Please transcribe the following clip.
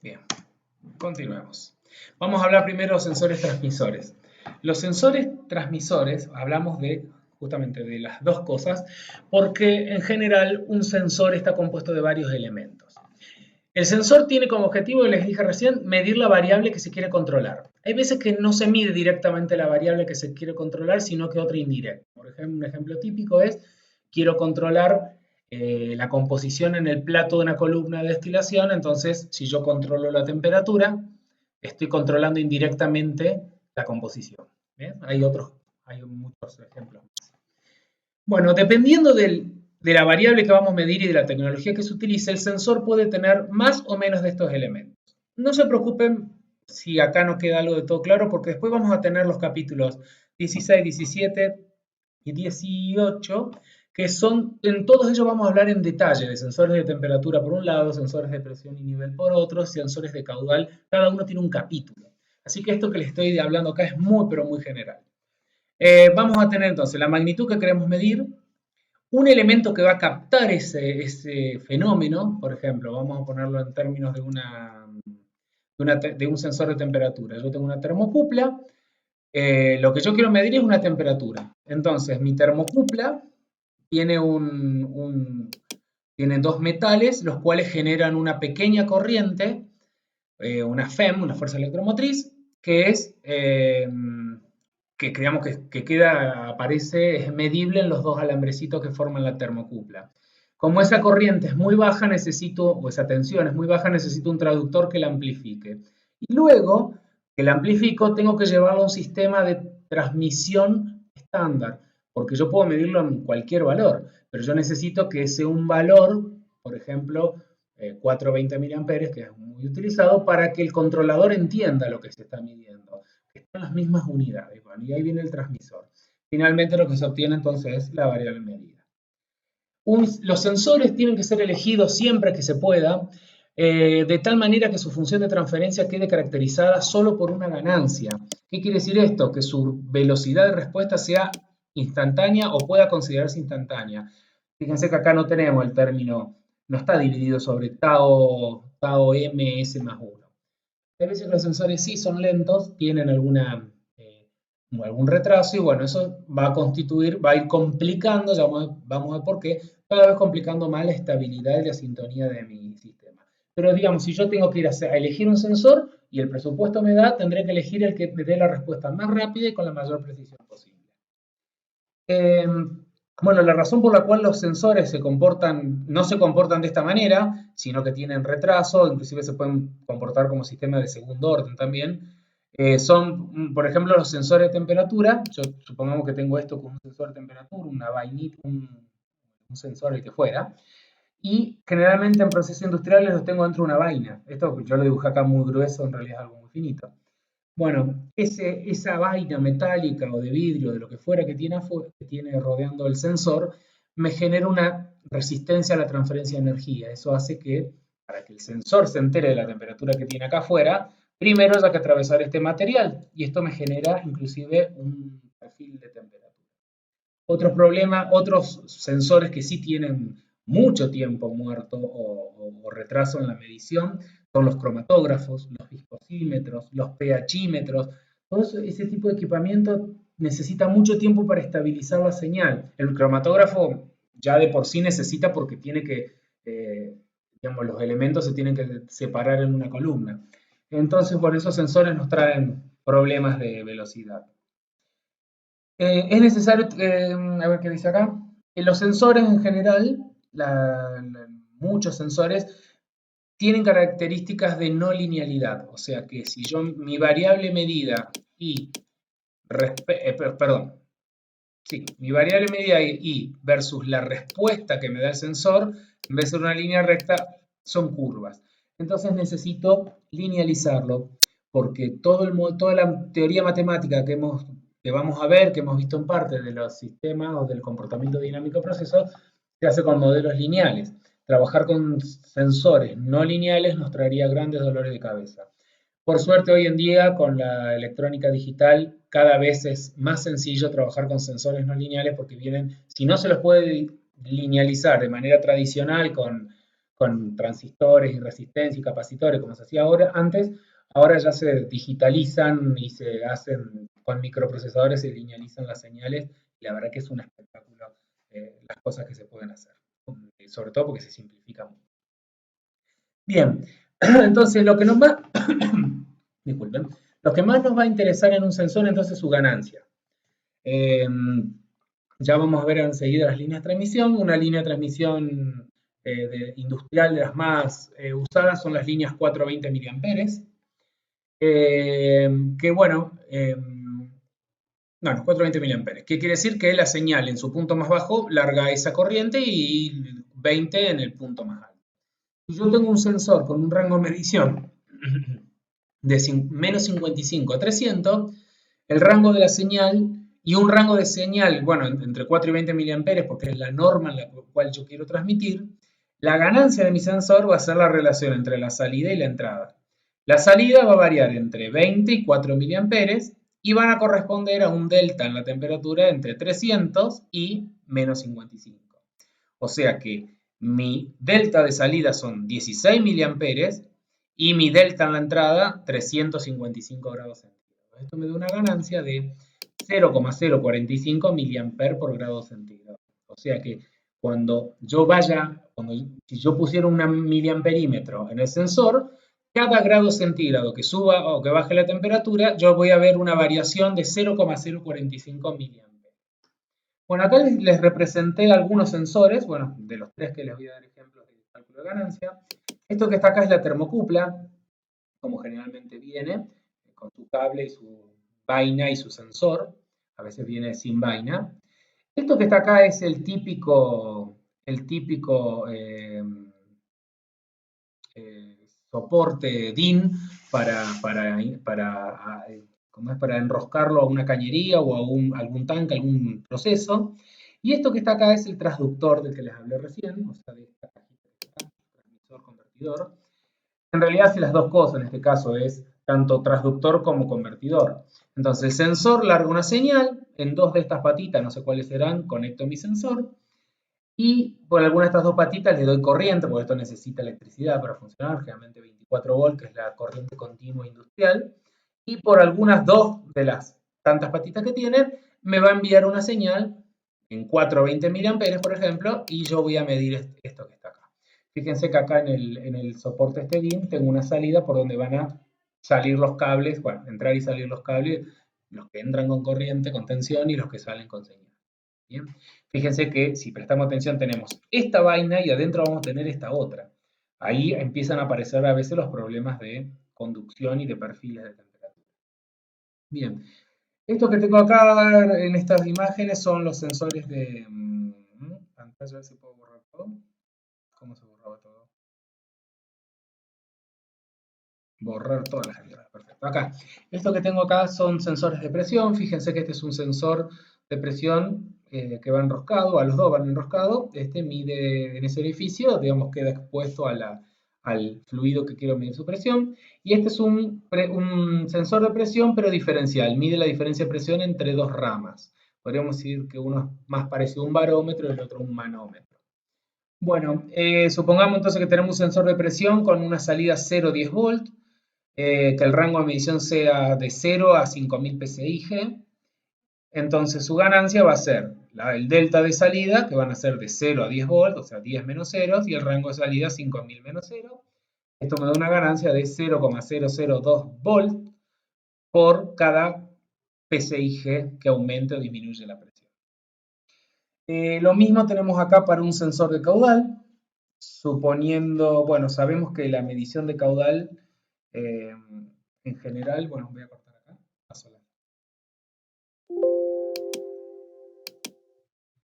Bien, continuemos. Vamos a hablar primero de los sensores transmisores. Los sensores transmisores, hablamos de justamente de las dos cosas, porque en general un sensor está compuesto de varios elementos. El sensor tiene como objetivo, les dije recién, medir la variable que se quiere controlar. Hay veces que no se mide directamente la variable que se quiere controlar, sino que otra indirecta. Por ejemplo, un ejemplo típico es, quiero controlar la composición en el plato de una columna de destilación, entonces si yo controlo la temperatura, estoy controlando indirectamente la composición. ¿Bien? Hay muchos ejemplos más. Bueno, dependiendo de la variable que vamos a medir y de la tecnología que se utilice, el sensor puede tener más o menos de estos elementos. No se preocupen si acá no queda algo de todo claro, porque después vamos a tener los capítulos 16, 17 y 18, que en todos ellos vamos a hablar en detalle de sensores de temperatura por un lado, sensores de presión y nivel por otro, sensores de caudal, cada uno tiene un capítulo. Así que esto que les estoy hablando acá es muy, pero muy general. Vamos a tener entonces la magnitud que queremos medir, un elemento que va a captar ese fenómeno, por ejemplo, vamos a ponerlo en términos de un sensor de temperatura. Yo tengo una termocupla, lo que yo quiero medir es una temperatura. Entonces, mi termocupla tiene, tiene dos metales, los cuales generan una pequeña corriente, una FEM, una fuerza electromotriz, que es que creamos que aparece, es medible en los dos alambrecitos que forman la termocupla. Como esa corriente es muy baja, o esa tensión es muy baja, necesito un traductor que la amplifique. Y luego que la amplifico, tengo que llevarlo a un sistema de transmisión estándar, porque yo puedo medirlo en cualquier valor, pero yo necesito que sea un valor, por ejemplo, 420 mA, que es muy utilizado, para que el controlador entienda lo que se está midiendo. Están las mismas unidades, bueno, y ahí viene el transmisor. Finalmente lo que se obtiene entonces es la variable medida. Los sensores tienen que ser elegidos siempre que se pueda, de tal manera que su función de transferencia quede caracterizada solo por una ganancia. ¿Qué quiere decir esto? Que su velocidad de respuesta sea instantánea o pueda considerarse instantánea. Fíjense que acá no tenemos el término, no está dividido sobre tau m s más 1. Hay veces que los sensores sí son lentos, tienen algún retraso y bueno, eso va a ir complicando, ya vamos a ver por qué, cada vez complicando más la estabilidad y la sintonía de mi sistema. Pero digamos, si yo tengo que ir a elegir un sensor y el presupuesto me da, tendré que elegir el que me dé la respuesta más rápida y con la mayor precisión posible. Bueno, la razón por la cual los sensores no se comportan de esta manera, sino que tienen retraso, inclusive se pueden comportar como sistema de segundo orden también, son, por ejemplo, los sensores de temperatura. Yo supongamos que tengo esto como un sensor de temperatura, una vainita, un sensor el que fuera, y generalmente en procesos industriales los tengo dentro de una vaina. Esto yo lo dibujé acá muy grueso, en realidad es algo muy finito. Bueno, esa vaina metálica o de vidrio, de lo que fuera que tiene rodeando el sensor, me genera una resistencia a la transferencia de energía. Eso hace que, para que el sensor se entere de la temperatura que tiene acá afuera, primero haya que atravesar este material. Y esto me genera inclusive un perfil de temperatura. Otros sensores que sí tienen mucho tiempo muerto o retraso en la medición son los cromatógrafos, los viscosímetros, los pHímetros. Todo ese tipo de equipamiento necesita mucho tiempo para estabilizar la señal. El cromatógrafo ya de por sí necesita porque tiene que, digamos, los elementos se tienen que separar en una columna. Entonces, por esos sensores nos traen problemas de velocidad. Es necesario, a ver qué dice acá. Los sensores en general, muchos sensores, tienen características de no linealidad. O sea que si yo mi variable medida y, perdón, sí, mi variable medida y versus la respuesta que me da el sensor, en vez de ser una línea recta, son curvas. Entonces necesito linealizarlo porque toda la teoría matemática que vamos a ver, que hemos visto en parte de los sistemas o del comportamiento dinámico de procesos, se hace con modelos lineales. Trabajar con sensores no lineales nos traería grandes dolores de cabeza. Por suerte, hoy en día, con la electrónica digital, cada vez es más sencillo trabajar con sensores no lineales porque vienen, si no se los puede linealizar de manera tradicional con con transistores y resistencia y capacitores, como se hacía antes, ahora ya se digitalizan y se hacen con microprocesadores, se linealizan las señales, y la verdad que es un espectáculo las cosas que se pueden hacer, sobre todo porque se simplifica mucho. Bien, entonces lo que nos va, disculpen, lo que más nos va a interesar en un sensor entonces es su ganancia. Ya vamos a ver enseguida las líneas de transmisión. Una línea de transmisión industrial de las más usadas son las líneas 420 miliamperes. Que bueno, bueno, 420 miliamperes. ¿Qué quiere decir? Que la señal en su punto más bajo larga esa corriente y 20 en el punto más alto. Si yo tengo un sensor con un rango de medición de menos 55 a 300, el rango de la señal y un rango de señal, bueno, entre 4 y 20 miliamperes, porque es la norma en la cual yo quiero transmitir, la ganancia de mi sensor va a ser la relación entre la salida y la entrada. La salida va a variar entre 20 y 4 miliamperes y van a corresponder a un delta en la temperatura entre 300 y menos 55. O sea que mi delta de salida son 16 miliamperes y mi delta en la entrada 355 grados centígrados. Esto me da una ganancia de 0,045 miliamperes por grado centígrado. O sea que cuando yo si yo pusiera un miliamperímetro en el sensor, cada grado centígrado que suba o que baje la temperatura, yo voy a ver una variación de 0,045 miliamperes. Bueno, acá les representé algunos sensores, bueno, de los tres que les voy a dar ejemplos de cálculo de ganancia. Esto que está acá es la termocupla, como generalmente viene, con su cable y su vaina y su sensor. A veces viene sin vaina. Esto que está acá es el típico soporte DIN para enroscarlo a una cañería o a algún tanque, algún proceso. Y esto que está acá es el transductor del que les hablé recién, o sea, de esta cajita que está acá, transmisor, convertidor. En realidad hace las dos cosas, en este caso es tanto transductor como convertidor. Entonces el sensor larga una señal, en dos de estas patitas, no sé cuáles serán, conecto mi sensor, y por alguna de estas dos patitas le doy corriente, porque esto necesita electricidad para funcionar, generalmente 24 volts, que es la corriente continua industrial, y por algunas dos de las tantas patitas que tienen, me va a enviar una señal en 420 miliamperes, por ejemplo, y yo voy a medir esto que está acá. Fíjense que acá en el soporte este DIN tengo una salida por donde van a salir los cables, bueno, entrar y salir los cables, los que entran con corriente, con tensión, y los que salen con señal. ¿Bien? Fíjense que si prestamos atención tenemos esta vaina y adentro vamos a tener esta otra. Ahí empiezan a aparecer a veces los problemas de conducción y de perfiles de temperatura. Bien, esto que tengo acá en estas imágenes son los sensores de pantalla, a ver si puedo borrar todo. ¿Cómo se borraba todo? Borrar todas las entradas, perfecto. Acá, esto que tengo acá son sensores de presión. Fíjense que este es un sensor de presión que va enroscado, a los dos van enroscados. Este mide en ese orificio, digamos, queda expuesto al fluido que quiero medir su presión. Y este es un sensor de presión, pero diferencial. Mide la diferencia de presión entre dos ramas. Podríamos decir que uno es más parecido a un barómetro y el otro a un manómetro. Bueno, supongamos entonces que tenemos un sensor de presión con una salida 0,10 volt, que el rango de medición sea de 0 a 5000 psi-G. Entonces su ganancia va a ser el delta de salida, que van a ser de 0 a 10 volts, o sea, 10 menos ceros, y el rango de salida 5000 menos 0. Esto me da una ganancia de 0,002 volts por cada psi-G que aumente o disminuye la presión. Lo mismo tenemos acá para un sensor de caudal, suponiendo, bueno, sabemos que la medición de caudal en general, bueno, voy a cortar.